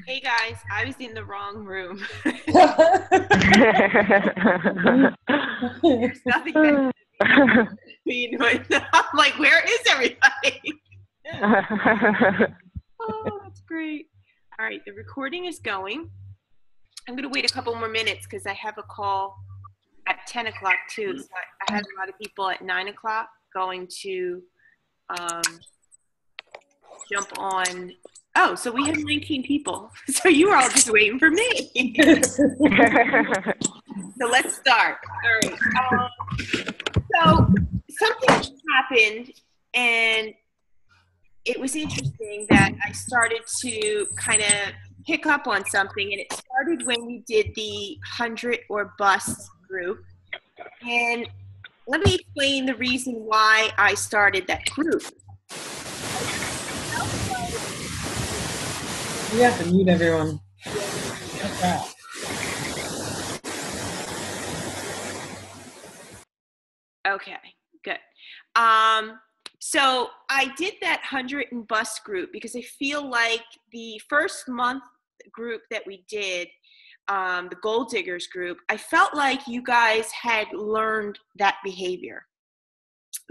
Hey guys, I was in the wrong room. There's nothing better than I'm like, where is everybody? Oh, that's great. All right, the recording is going. I'm going to wait a couple more minutes because I have a call at 10 o'clock too. So I had a lot of people at 9 o'clock going to um, jump on. Oh, so we have 19 people. So you were all just waiting for me. So let's start. All right. So something happened, and it was interesting that I started to kind of pick up on something, and it started when we did the 100 or Bust group. And let me explain the reason why I started that group. You have to mute everyone. Okay, good. So I did that 100 and Bust group because I feel like the first month group that we did, the Gold Diggers group, I felt like you guys had learned that behavior.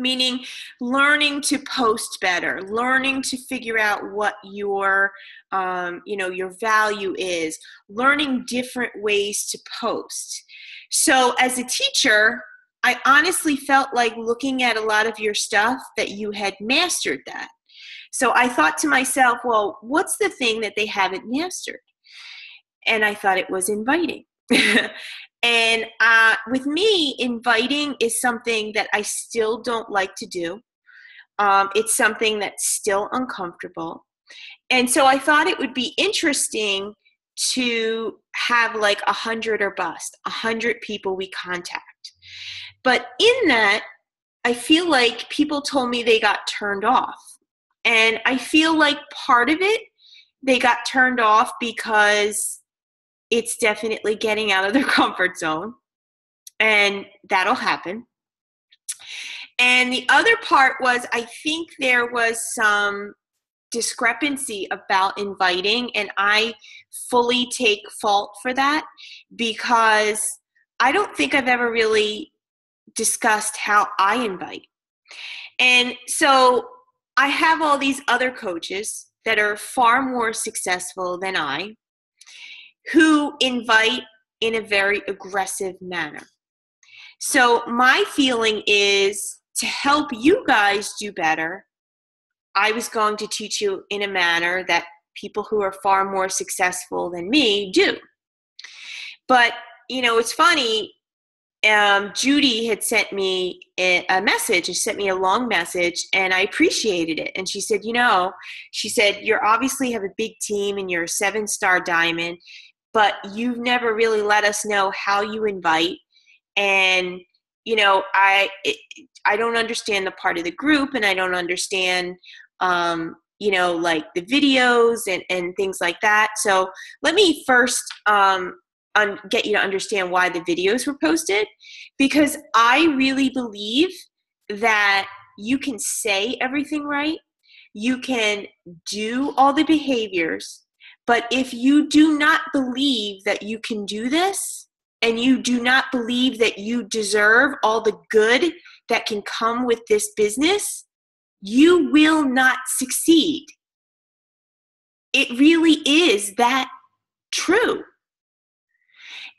Meaning learning to post better, learning to figure out what your value is, learning different ways to post. So as a teacher, I honestly felt like looking at a lot of your stuff that you had mastered that. So I thought to myself, well, what's the thing that they haven't mastered? And I thought it was inviting. And with me, inviting is something that I still don't like to do. It's something that's still uncomfortable. And so I thought it would be interesting to have like 100 or Bust, 100 people we contact. But in that, I feel like people told me they got turned off. And I feel like part of it, they got turned off because it's definitely getting out of their comfort zone, and that'll happen. And the other part was, I think there was some discrepancy about inviting, and I fully take fault for that because I don't think I've ever really discussed how I invite. And so I have all these other coaches that are far more successful than I, who invite in a very aggressive manner. So my feeling is to help you guys do better, I was going to teach you in a manner that people who are far more successful than me do. But, it's funny. Judy had sent me a message. She sent me a long message, and I appreciated it. And she said, you obviously have a big team and you're a 7-star diamond, but you've never really let us know how you invite. And, I don't understand the part of the group, and I don't understand, like the videos and things like that. So let me first get you to understand why the videos were posted, because I really believe that you can say everything right. You can do all the behaviors. But if you do not believe that you can do this, and you do not believe that you deserve all the good that can come with this business, you will not succeed. It really is that true.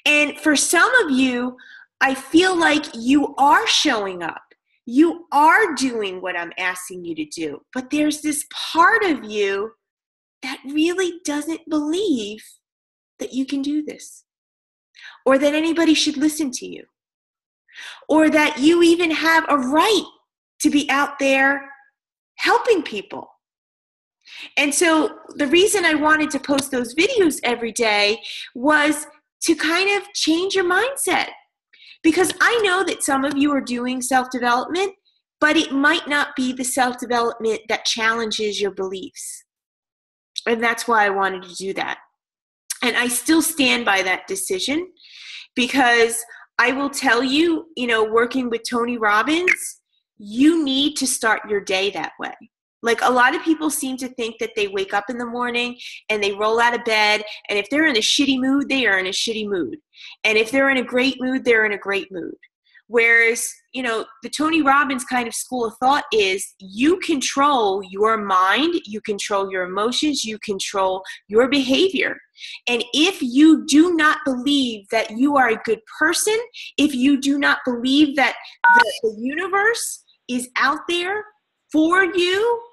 And for some of you, I feel like you are showing up. You are doing what I'm asking you to do. But there's this part of you that really doesn't believe that you can do this, or that anybody should listen to you, or that you even have a right to be out there helping people. And so the reason I wanted to post those videos every day was to kind of change your mindset, because I know that some of you are doing self-development, but it might not be the self-development that challenges your beliefs. And that's why I wanted to do that. And I still stand by that decision, because I will tell you, working with Tony Robbins, you need to start your day that way. Like a lot of people seem to think that they wake up in the morning and they roll out of bed, and if they're in a shitty mood, they are in a shitty mood. And if they're in a great mood, they're in a great mood. Whereas, you know, the Tony Robbins kind of school of thought is you control your mind, you control your emotions, you control your behavior. And if you do not believe that you are a good person, if you do not believe that the universe is out there for you,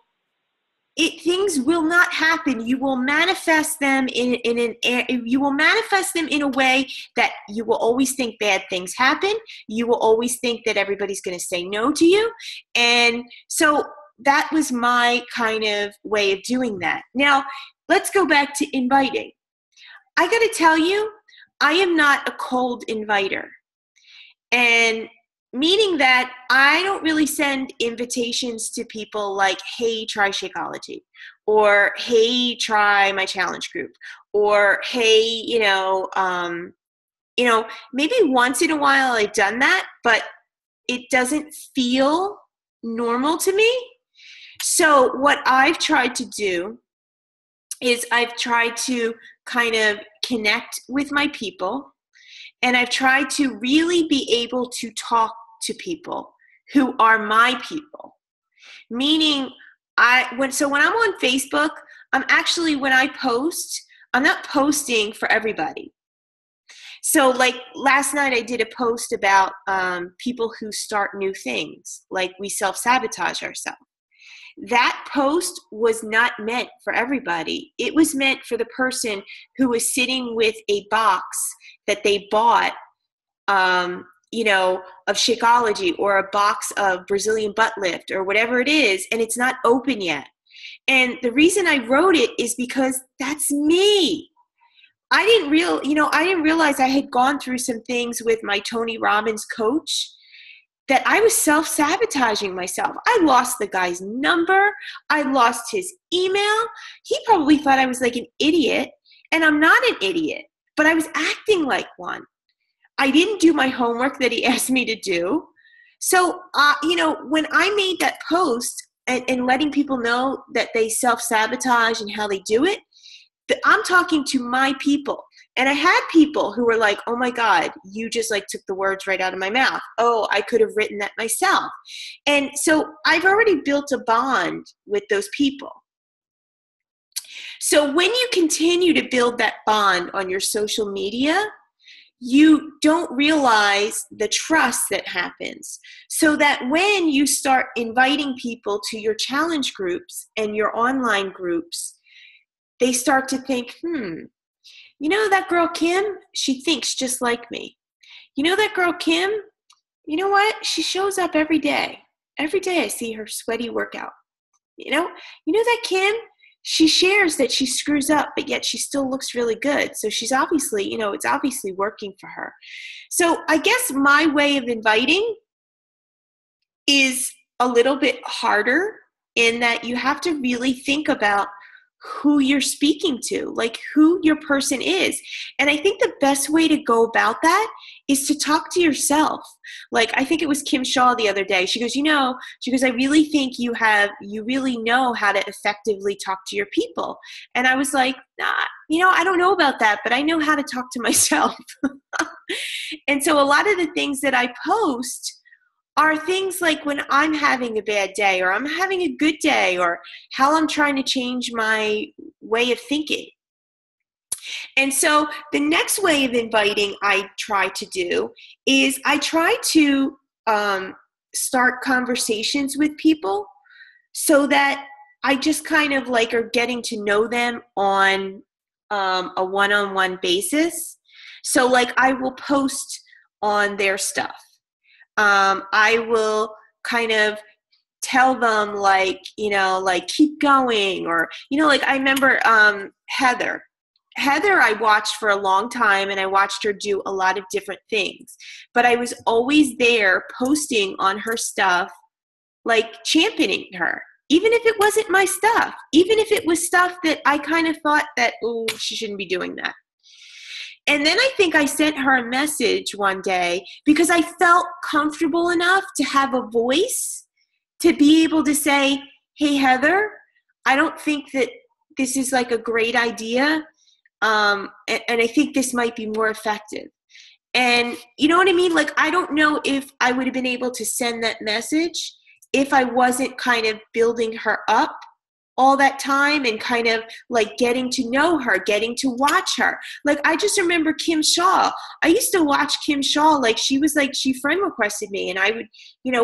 things will not happen. You will manifest them you will manifest them in a way that you will always think bad things happen. You will always think that everybody's going to say no to you. And so that was my kind of way of doing that. Now, let's go back to inviting. I got to tell you, I am not a cold inviter. And meaning that I don't really send invitations to people like, hey, try Shakeology, or hey, try my challenge group, or hey, maybe once in a while I've done that, but it doesn't feel normal to me. So what I've tried to do is I've tried to kind of connect with my people, and I've tried to really be able to talk to people who are my people. Meaning, when I'm on Facebook, when I post, I'm not posting for everybody. So like last night I did a post about people who start new things, like we self-sabotage ourselves. That post was not meant for everybody. It was meant for the person who was sitting with a box that they bought of Shakeology, or a box of Brazilian butt lift, or whatever it is, and it's not open yet. And the reason I wrote it is because that's me. I didn't realize I had gone through some things with my Tony Robbins coach that I was self-sabotaging myself. I lost the guy's number. I lost his email. He probably thought I was like an idiot, and I'm not an idiot, but I was acting like one. I didn't do my homework that he asked me to do. So, when I made that post and letting people know that they self-sabotage and how they do it, I'm talking to my people. And I had people who were like, oh my God, you just like took the words right out of my mouth. Oh, I could have written that myself. And so I've already built a bond with those people. So when you continue to build that bond on your social media, you don't realize the trust that happens. So that when you start inviting people to your challenge groups and your online groups, they start to think, that girl Kim, she thinks just like me. That girl Kim, you know what? She shows up every day. Every day I see her sweaty workout. You know that Kim, she shares that she screws up, but yet she still looks really good. So she's obviously, it's obviously working for her. So I guess my way of inviting is a little bit harder in that you have to really think about who you're speaking to, like who your person is. And I think the best way to go about that is to talk to yourself. Like, I think it was Kim Shaw the other day. She goes, I really think you really know how to effectively talk to your people. And I was like, I don't know about that, but I know how to talk to myself. And so a lot of the things that I post are things like when I'm having a bad day, or I'm having a good day, or how I'm trying to change my way of thinking. And so the next way of inviting I try to do is I try to start conversations with people so that I just kind of like are getting to know them on a one-on-one basis. So like I will post on their stuff. I will kind of tell them like keep going, or, I remember Heather I watched for a long time, and I watched her do a lot of different things, but I was always there posting on her stuff, like championing her, even if it wasn't my stuff, even if it was stuff that I kind of thought that, oh, she shouldn't be doing that. And then I think I sent her a message one day because I felt comfortable enough to have a voice to be able to say, hey, Heather, I don't think that this is like a great idea. And I think this might be more effective. And you know what I mean? Like, I don't know if I would have been able to send that message if I wasn't kind of building her up all that time and kind of like getting to know her, getting to watch her. Like, I just remember Kim Shaw. I used to watch Kim Shaw. Like, she friend requested me, and I would,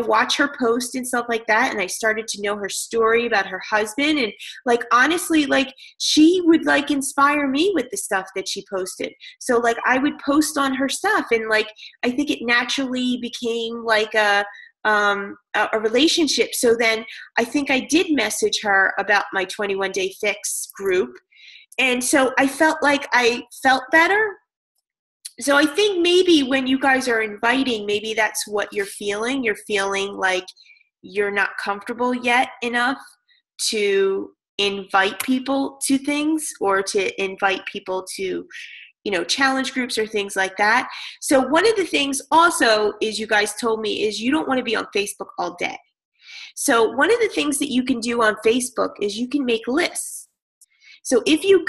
watch her post and stuff like that. And I started to know her story about her husband. And like, honestly, like, she would like inspire me with the stuff that she posted. So like, I would post on her stuff, and like, I think it naturally became like a relationship. So then I think I did message her about my 21 Day Fix group. And so I felt like I felt better. So I think maybe when you guys are inviting, maybe that's what you're feeling. You're feeling like you're not comfortable yet enough to invite people to things, or to invite people to challenge groups or things like that. So one of the things also is, you guys told me, is you don't want to be on Facebook all day. So one of the things that you can do on Facebook is you can make lists. So if you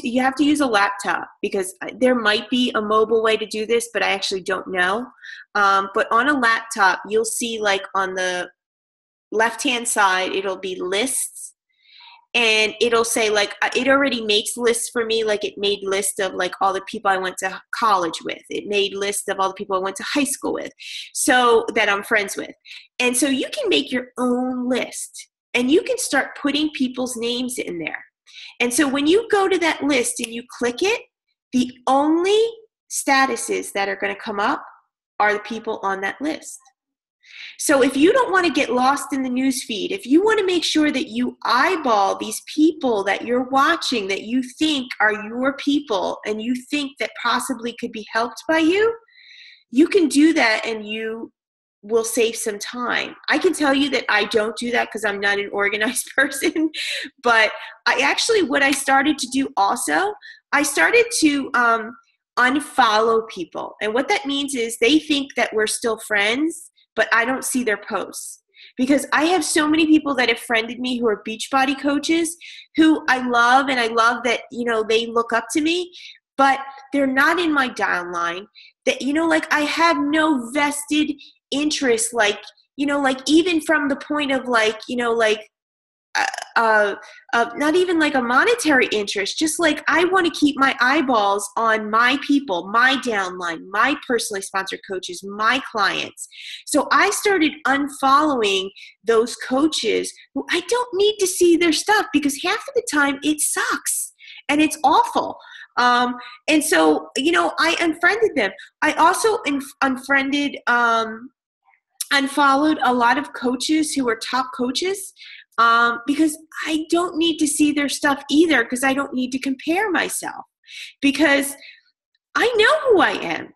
you have to use a laptop, because there might be a mobile way to do this, but I actually don't know. But on a laptop, you'll see like on the left-hand side, it'll be lists. And it'll say like, it already makes lists for me. Like, it made list of like all the people I went to college with. It made list of all the people I went to high school with, so that I'm friends with. And so you can make your own list, and you can start putting people's names in there. And so when you go to that list and you click it, the only statuses that are going to come up are the people on that list. So if you don't want to get lost in the news feed, if you want to make sure that you eyeball these people that you're watching, that you think are your people, and you think that possibly could be helped by you, you can do that, and you will save some time. I can tell you that I don't do that because I'm not an organized person, but what I started to do also, I started to unfollow people. And what that means is they think that we're still friends, but I don't see their posts. Because I have so many people that have friended me who are Beachbody coaches, who I love, and I love that, they look up to me, but they're not in my downline. That, like, I have no vested interest, like, even from the point of like, not even like a monetary interest, just like I want to keep my eyeballs on my people, my downline, my personally sponsored coaches, my clients. So I started unfollowing those coaches who I don't need to see their stuff, because half of the time it sucks and it's awful. And so, I unfriended them. I also unfollowed a lot of coaches who were top coaches, because I don't need to see their stuff either, because I don't need to compare myself, because I know who I am.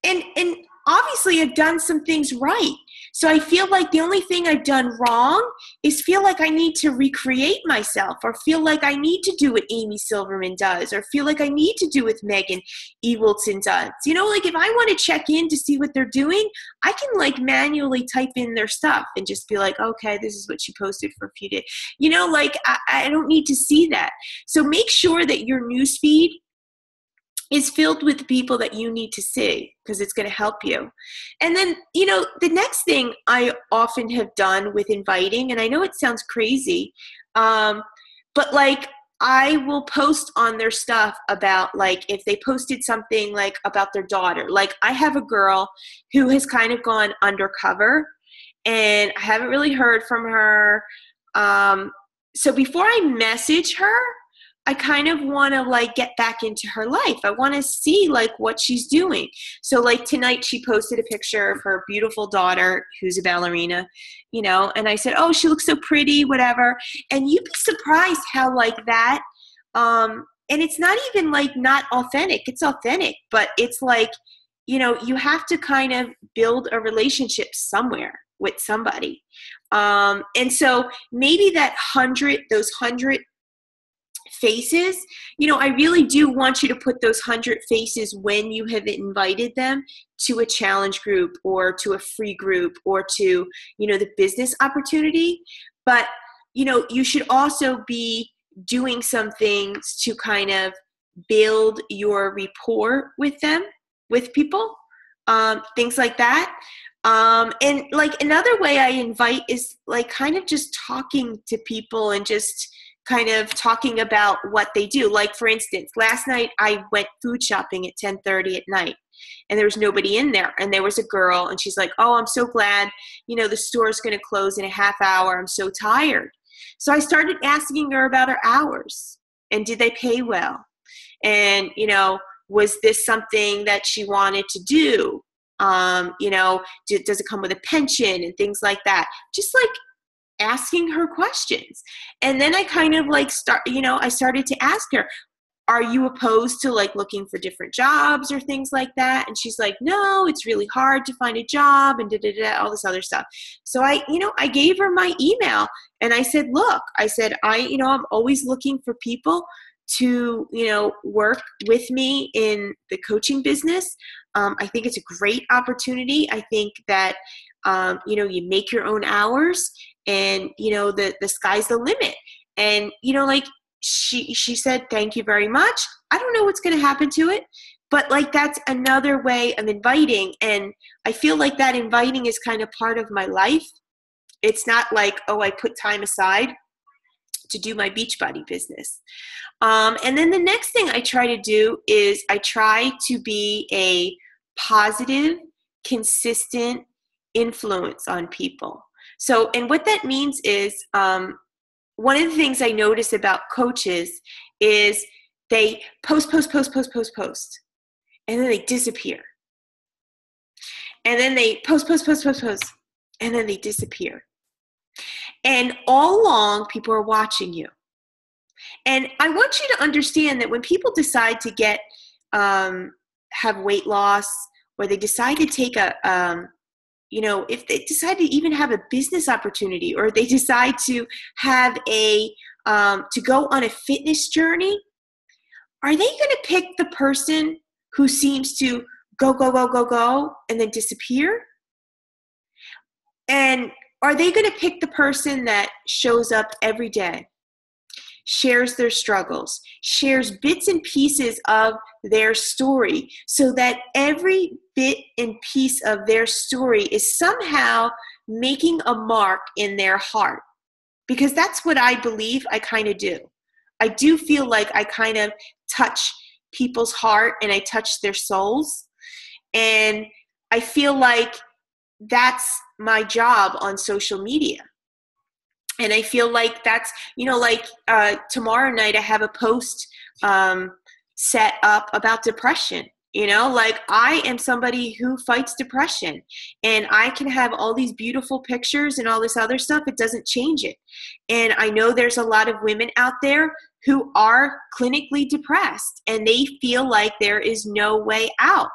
And obviously I've done some things right. So I feel like the only thing I've done wrong is feel like I need to recreate myself, or feel like I need to do what Amy Silverman does, or feel like I need to do what Megan Ewalton does. Like, if I want to check in to see what they're doing, I can like manually type in their stuff and just be like, okay, this is what she posted for a few days. I don't need to see that. So make sure that your newsfeed is filled with the people that you need to see, because it's going to help you. And then, the next thing I often have done with inviting, and I know it sounds crazy, but like, I will post on their stuff about, like, if they posted something like about their daughter. Like, I have a girl who has kind of gone undercover, and I haven't really heard from her. So before I message her, I kind of want to like get back into her life. I want to see like what she's doing. So like tonight she posted a picture of her beautiful daughter who's a ballerina, and I said, oh, she looks so pretty, whatever. And you'd be surprised how like that, and it's not even like not authentic. It's authentic, but it's like, you have to kind of build a relationship somewhere with somebody. And so maybe those 100 faces, I really do want you to put those 100 faces when you have invited them to a challenge group, or to a free group, or to, the business opportunity. But, you should also be doing some things to kind of build your rapport with them, with people, things like that. And like another way I invite is like kind of just talking to people and just kind of talking about what they do. Like for instance, last night I went food shopping at 10:30 at night and there was nobody in there. And there was a girl and she's like, oh, I'm so glad, the store's going to close in a half hour. I'm so tired. So I started asking her about her hours and did they pay well? And, was this something that she wanted to do? Does it come with a pension and things like that? Just like asking her questions. And then I kind of like I started to ask her, are you opposed to like looking for different jobs or things like that? And she's like, no, it's really hard to find a job and all this other stuff. So I gave her my email and I said, look, I'm always looking for people to, work with me in the coaching business. I think it's a great opportunity. I think that, you make your own hours and, the sky's the limit. And, she said, thank you very much. I don't know what's going to happen to it, but like, that's another way of inviting. And I feel like that inviting is kind of part of my life. It's not like, oh, I put time aside to do my Beachbody business. And then the next thing I try to do is I try to be a positive, consistent influence on people. So, and what that means is, one of the things I notice about coaches is they post, and then they disappear. And then they post, and then they disappear. And all along, people are watching you. And I want you to understand that when people decide to get, have weight loss, or they decide to take if they decide to even have a business opportunity, or they decide to have to go on a fitness journey, are they going to pick the person who seems to go, and then disappear? And are they going to pick the person that shows up every day, shares their struggles, shares bits and pieces of their story, so that every bit and piece of their story is somehow making a mark in their heart? Because that's what I believe I kind of do. I do feel like I kind of touch people's heart and I touch their souls. And I feel like that's my job on social media. And I feel like that's, tomorrow night I have a post set up about depression. I am somebody who fights depression, and I can have all these beautiful pictures and all this other stuff. It doesn't change it. And I know there's a lot of women out there who are clinically depressed and they feel like there is no way out.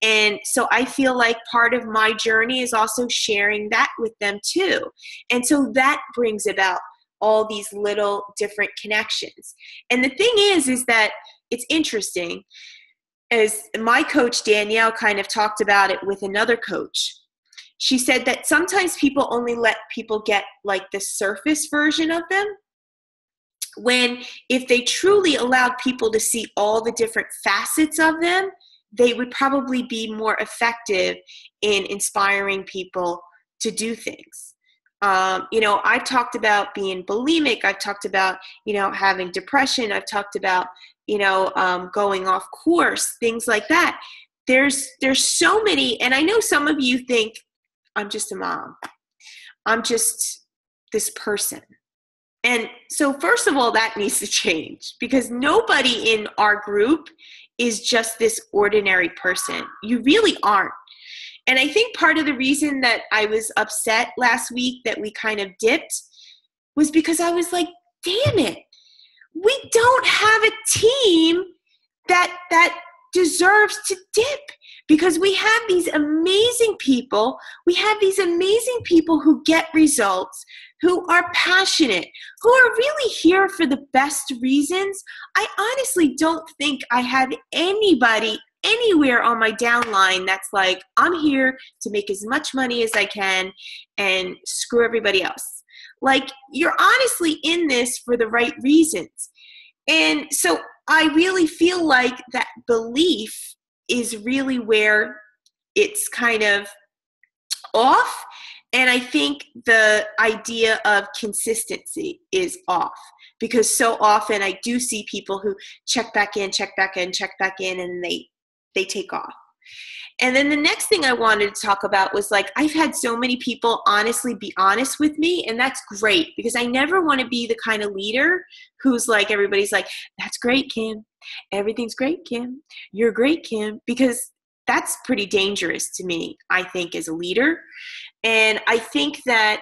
And so I feel like part of my journey is also sharing that with them too. And so that brings about all these little different connections. And the thing is that it's interesting, as my coach Danielle kind of talked about it with another coach. She said that sometimes people only let people get like the surface version of them, when if they truly allowed people to see all the different facets of them, they would probably be more effective in inspiring people to do things. I've talked about being bulimic. I've talked about, having depression. I've talked about, going off course, things like that. There's so many, and I know some of you think, I'm just a mom. I'm just this person. And so first of all, that needs to change, because nobody in our group is just this ordinary person. You really aren't. And I think part of the reason that I was upset last week that we kind of dipped was because I was like, damn it, we don't have a team that deserves to dip, because we have these amazing people. We have these amazing people who get results, who are passionate, who are really here for the best reasons. I honestly don't think I have anybody anywhere on my downline that's like, I'm here to make as much money as I can and screw everybody else. Like, you're honestly in this for the right reasons. And so I really feel like that belief is really where it's kind of off. And I think the idea of consistency is off, because so often I do see people who check back in, and they take off. And then the next thing I wanted to talk about was, like, I've had so many people honestly be honest with me, and that's great, because I never want to be the kind of leader who's like, everybody's like, that's great, Kim. Everything's great, Kim. You're great, Kim. Because that's pretty dangerous to me, I think, as a leader. And I think that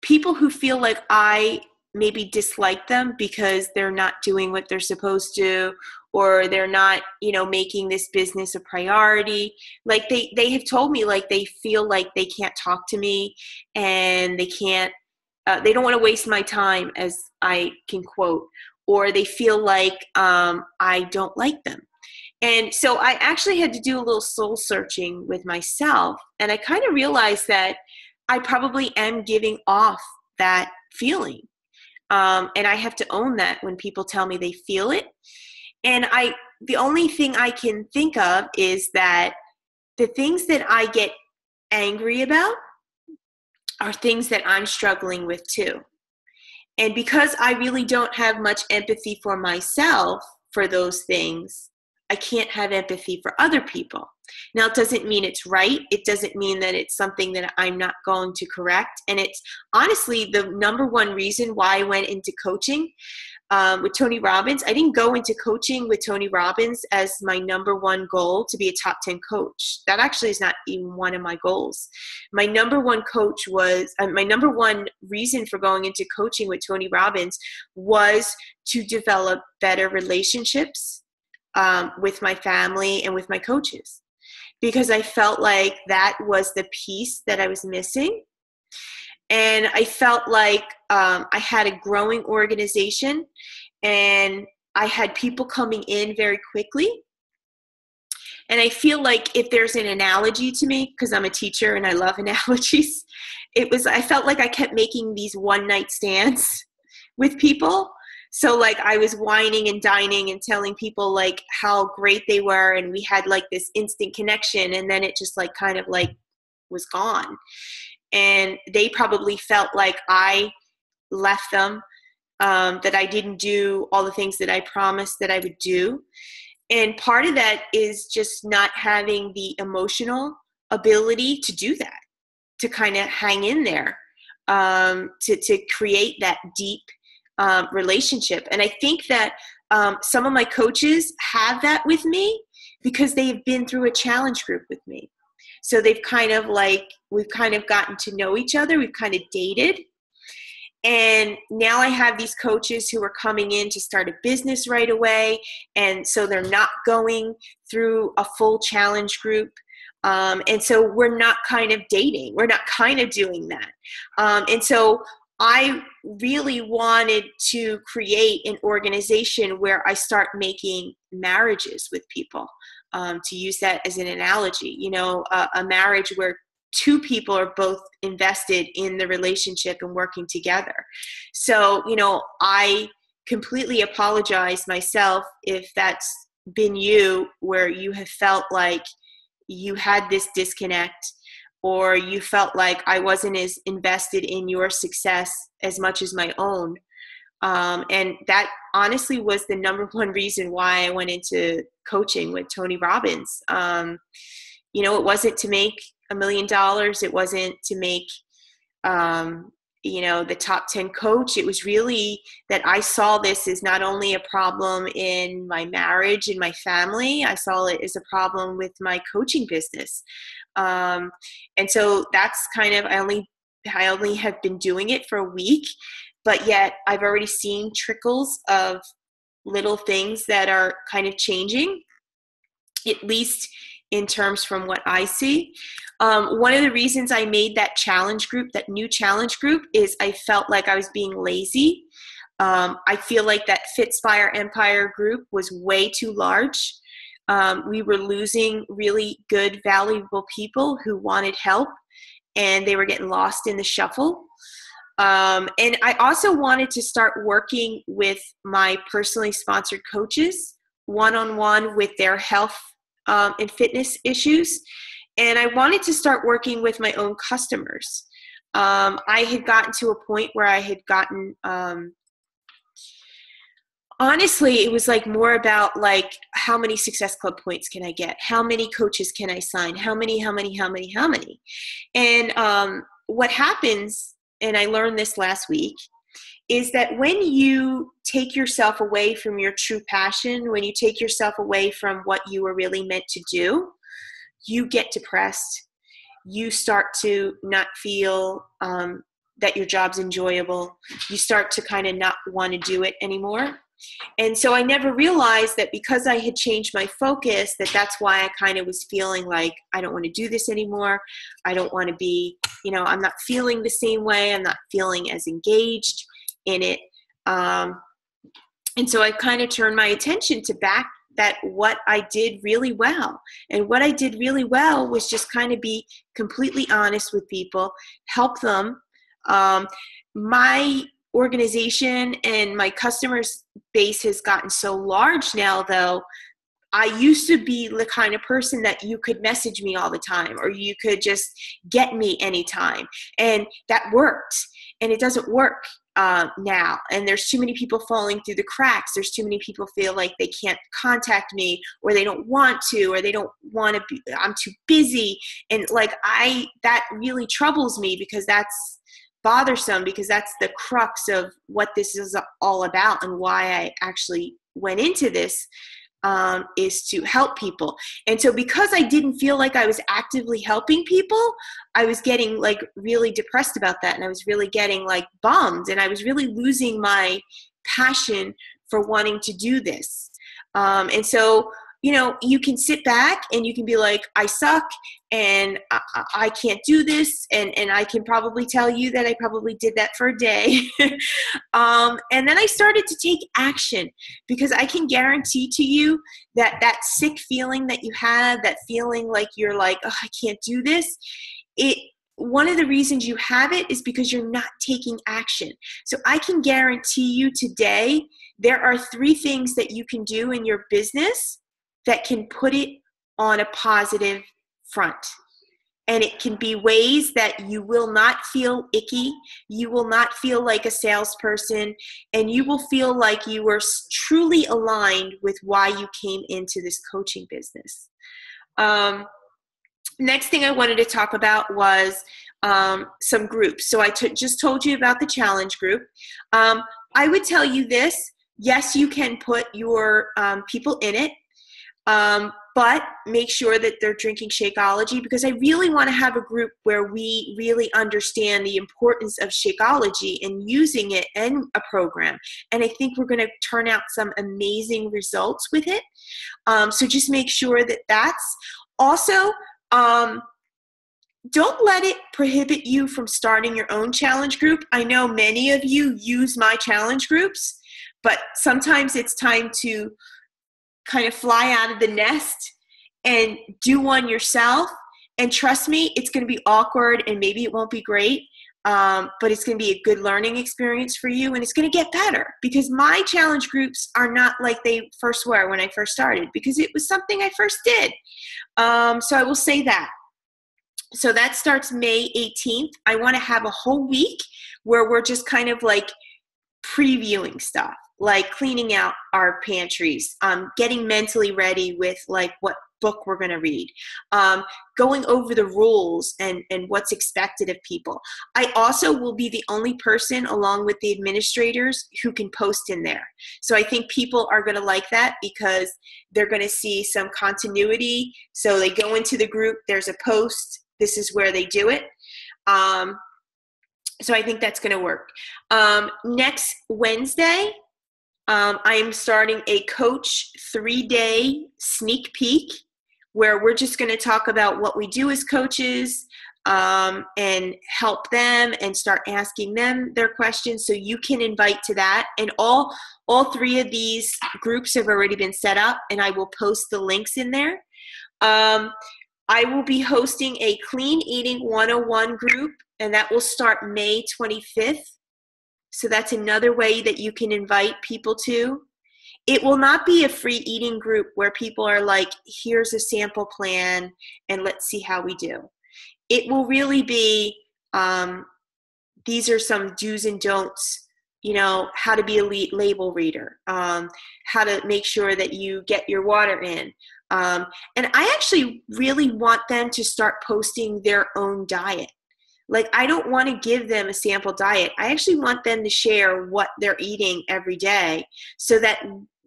people who feel like I maybe dislike them because they're not doing what they're supposed to, or they're not, making this business a priority. Like, they have told me, like, they feel like they can't talk to me, and they don't want to waste my time, as I can quote, or they feel like I don't like them. And so I actually had to do a little soul searching with myself, and I kind of realized that I probably am giving off that feeling. And I have to own that when people tell me they feel it. And the only thing I can think of is that the things that I get angry about are things that I'm struggling with too. And because I really don't have much empathy for myself for those things, I can't have empathy for other people. Now, it doesn't mean it's right. It doesn't mean that it's something that I'm not going to correct. And it's honestly the number one reason why I went into coaching with Tony Robbins. I didn't go into coaching with Tony Robbins as my number one goal to be a top 10 coach. That actually is not even one of my goals. My number one my number one reason for going into coaching with Tony Robbins was to develop better relationships with my family and with my coaches, because I felt like that was the piece that I was missing. And I felt like I had a growing organization, and I had people coming in very quickly. And I feel like if there's an analogy to me, because I'm a teacher and I love analogies, I felt like I kept making these one-night stands with people. So, like, I was whining and dining and telling people, like, how great they were, and we had, like, this instant connection, and then it just, like, kind of, like, was gone. And they probably felt like I left them, that I didn't do all the things that I promised that I would do. And part of that is just not having the emotional ability to do that, to kind of hang in there, to create that deep relationship. And I think that some of my coaches have that with me because they've been through a challenge group with me. So we've kind of gotten to know each other. We've kind of dated. And now I have these coaches who are coming in to start a business right away. And so they're not going through a full challenge group. And so we're not kind of dating. We're not kind of doing that. And so I really wanted to create an organization where I start making marriages with people, to use that as an analogy, a marriage where two people are both invested in the relationship and working together. So, I completely apologize myself if that's been you, where you have felt like you had this disconnect, or you felt like I wasn't as invested in your success as much as my own. And that honestly was the number one reason why I went into coaching with Tony Robbins. It wasn't to make $1 million. It wasn't to make, the top 10 coach. It was really that I saw this as not only a problem in my marriage and my family, I saw it as a problem with my coaching business. And so that's kind of, I only have been doing it for a week, but yet I've already seen trickles of little things that are kind of changing, at least in terms from what I see. One of the reasons I made that new challenge group, is I felt like I was being lazy. I feel like that Fitspire Empire group was way too large. We were losing really good, valuable people who wanted help, and they were getting lost in the shuffle. And I also wanted to start working with my personally sponsored coaches one-on-one with their health and fitness issues. And I wanted to start working with my own customers. I had gotten to a point where I had gotten, honestly, it was like more about like, how many Success Club points can I get? How many coaches can I sign? How many? And what happens, and I learned this last week, is that when you take yourself away from your true passion, when you take yourself away from what you were really meant to do, you get depressed. You start to not feel that your job's enjoyable. You start to kind of not want to do it anymore. And so I never realized that because I had changed my focus, that's why I kind of was feeling like I don't want to do this anymore. I don't want to be, I'm not feeling the same way. I'm not feeling as engaged in it. And so I kind of turned my attention to back that what I did really well. And what I did really well was just kind of be completely honest with people, help them. My organization and my customers base has gotten so large now, though. I used to be the kind of person that you could message me all the time, or you could just get me anytime. And that worked. And it doesn't work now. And there's too many people falling through the cracks. There's too many people feel like they can't contact me, or they don't want to, or they don't want to be, I'm too busy. And that really troubles me, because that's bothersome, because that's the crux of what this is all about, and why I actually went into this, is to help people. And so because I didn't feel like I was actively helping people, I was getting like really depressed about that, and I was really getting like bummed, and I was really losing my passion for wanting to do this. And so, you can sit back and you can be like, I suck and I can't do this. And I can probably tell you that I probably did that for a day. And then I started to take action, because I can guarantee to you that sick feeling that you have, that feeling like you're like, oh, I can't do this. One of the reasons you have it is because you're not taking action. So I can guarantee you today, there are 3 things that you can do in your business that can put it on a positive front. And it can be ways that you will not feel icky, you will not feel like a salesperson, and you will feel like you were truly aligned with why you came into this coaching business. Next thing I wanted to talk about was some groups. So I just told you about the challenge group. I would tell you this: yes, you can put your people in it. But make sure that they're drinking Shakeology, because I really want to have a group where we really understand the importance of Shakeology and using it in a program. And I think we're going to turn out some amazing results with it. So just make sure that that's also, don't let it prohibit you from starting your own challenge group. I know many of you use my challenge groups, but sometimes it's time to kind of fly out of the nest and do one yourself. And trust me, it's going to be awkward, and maybe it won't be great, but it's going to be a good learning experience for you, and it's going to get better, because my challenge groups are not like they first were when I first started, because it was something I first did. So I will say that. So that starts May 18th. I want to have a whole week where we're just kind of like previewing stuff, like cleaning out our pantries, getting mentally ready with like what book we're going to read, going over the rules and what's expected of people. I also will be the only person, along with the administrators, who can post in there. So I think people are going to like that, because they're going to see some continuity. So they go into the group, there's a post, this is where they do it. So I think that's going to work. Next Wednesday, I am starting a coach 3-day sneak peek, where we're just going to talk about what we do as coaches, and help them and start asking them their questions. So you can invite to that. And all three of these groups have already been set up, and I will post the links in there. I will be hosting a Clean Eating 101 group, and that will start May 25th. So that's another way that you can invite people to. It will not be a free eating group where people are like, here's a sample plan and let's see how we do. It will really be, these are some do's and don'ts, how to be a label reader, how to make sure that you get your water in. And I actually really want them to start posting their own diet. Like, I don't want to give them a sample diet. I actually want them to share what they're eating every day so that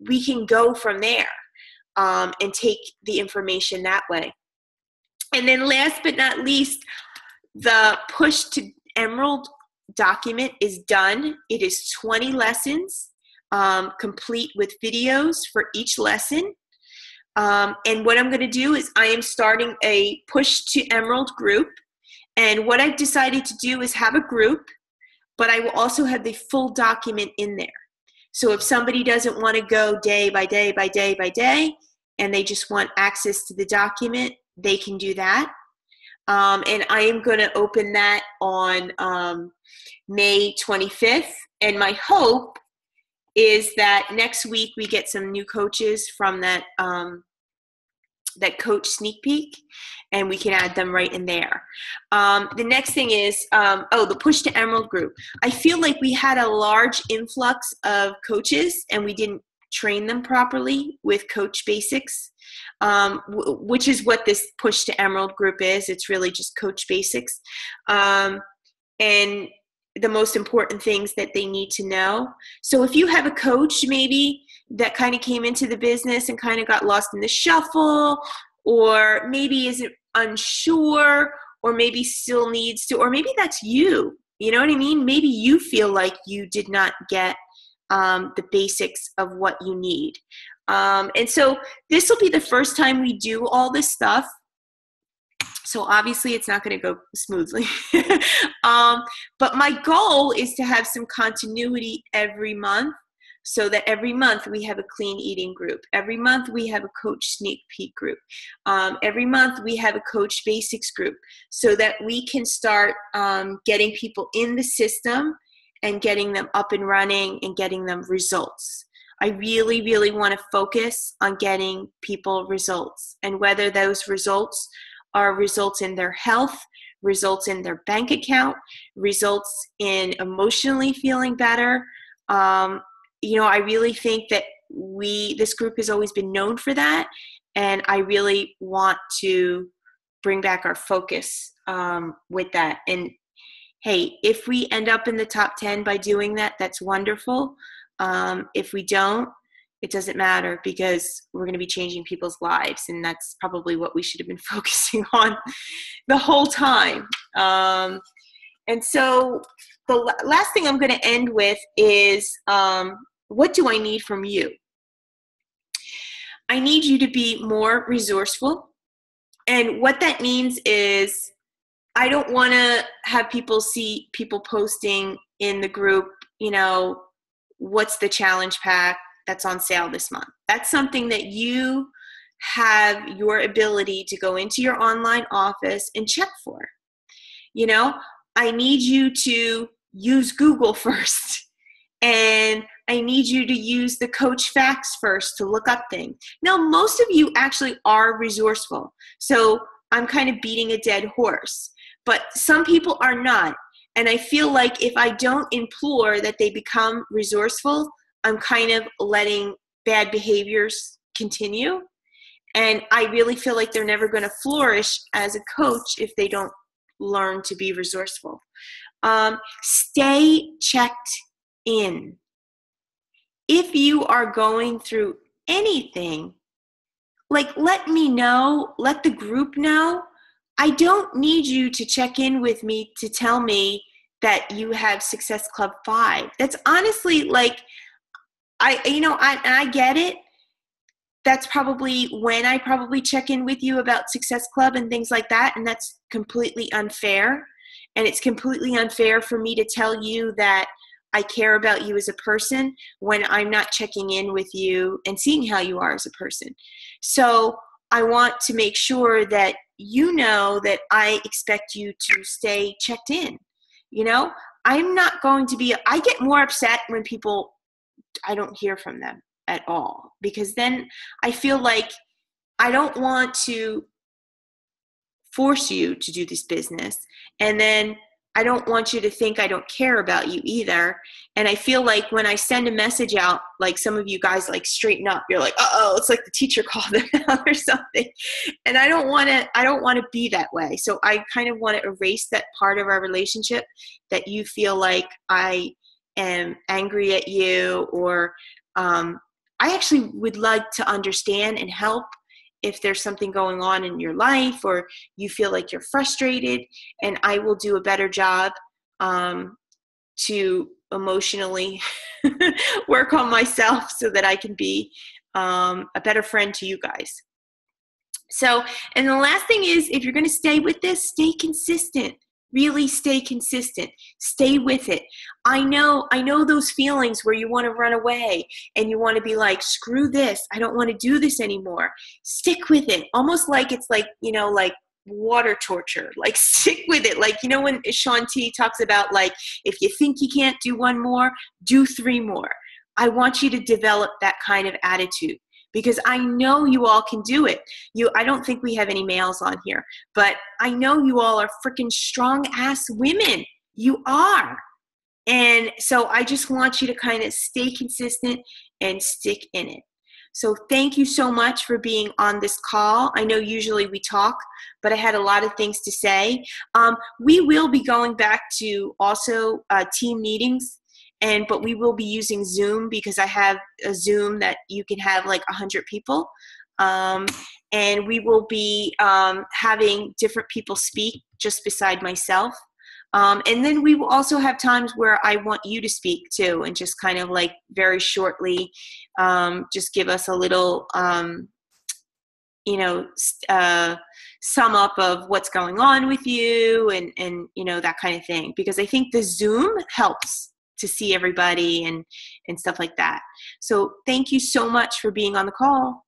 we can go from there and take the information that way. And then last but not least, the Push to Emerald document is done. It is 20 lessons, complete with videos for each lesson. And what I'm going to do is I am starting a Push to Emerald group. And what I've decided to do is have a group, but I will also have the full document in there. So if somebody doesn't want to go day by day by day by day, and they just want access to the document, they can do that. And I am going to open that on May 25th. And my hope is that next week we get some new coaches from that coach sneak peek, and we can add them right in there. The next thing is, the Push to Emerald group. I feel like we had a large influx of coaches and we didn't train them properly with Coach Basics, which is what this Push to Emerald group is. It's really just Coach Basics. And the most important things that they need to know. So if you have a coach maybe that kind of came into the business and kind of got lost in the shuffle, or maybe isn't unsure, or maybe still needs to, or maybe that's you, you know what I mean? Maybe you feel like you did not get the basics of what you need. And so this will be the first time we do all this stuff. So obviously it's not going to go smoothly. But my goal is to have some continuity every month, so that every month we have a Clean Eating group. Every month we have a Coach Sneak Peek group. Every month we have a Coach Basics group, so that we can start getting people in the system and getting them up and running and getting them results. I really, really want to focus on getting people results, and whether those results are results in their health, results in their bank account, results in emotionally feeling better. I really think that this group has always been known for that, and I really want to bring back our focus with that. And hey, if we end up in the top 10 by doing that, that's wonderful. If we don't, it doesn't matter, because we're going to be changing people's lives, and that's probably what we should have been focusing on the whole time. And so the last thing I'm going to end with is, what do I need from you? I need you to be more resourceful. And what that means is, I don't want to have see people posting in the group, what's the challenge pack that's on sale this month. That's something that you have your ability to go into your online office and check for. I need you to use Google first. And I need you to use the Coach Facts first to look up things. Now, most of you actually are resourceful. So I'm kind of beating a dead horse. But some people are not. And I feel like if I don't implore that they become resourceful, I'm kind of letting bad behaviors continue. And I really feel like they're never going to flourish as a coach if they don't learn to be resourceful. Stay checked in. If you are going through anything, let me know, let the group know. I don't need you to check in with me to tell me that you have Success Club 5. That's honestly I get it. that's probably when I probably check in with you about Success Club and things like that. And that's completely unfair. And it's completely unfair for me to tell you that I care about you as a person when I'm not checking in with you and seeing how you are as a person. So I want to make sure that you know that I expect you to stay checked in. You know, I'm not going to be, I get more upset when people, I don't hear from them at all, because then I feel like I don't want to force you to do this business. And then I don't want you to think I don't care about you either. And I feel like when I send a message out, like some of you guys like straighten up, you're like, uh-oh, it's like the teacher called them out or something. And I don't want to be that way. So I kind of want to erase that part of our relationship that you feel like I am angry at you, or I actually would like to understand and help if there's something going on in your life or you feel like you're frustrated, and I will do a better job to emotionally work on myself so that I can be a better friend to you guys. So, and the last thing is, if you're going to stay with this, stay consistent. Really stay consistent. Stay with it. I know those feelings where you want to run away and you want to be like, screw this. I don't want to do this anymore. Stick with it. Almost like it's like, like water torture. Like stick with it. Like, when Shaun T talks about like, if you think you can't do one more, do 3 more. I want you to develop that kind of attitude, because I know you all can do it. I don't think we have any males on here, but I know you all are freaking strong-ass women. You are. And so I just want you to kind of stay consistent and stick in it. So thank you so much for being on this call. I know usually we talk, but I had a lot of things to say. We will be going back to also team meetings. But we will be using Zoom, because I have a Zoom that you can have like 100 people. And we will be having different people speak just beside myself. And then we will also have times where I want you to speak too, and just kind of like very shortly just give us a little, sum up of what's going on with you and that kind of thing. Because I think the Zoom helps to see everybody and stuff like that. So thank you so much for being on the call.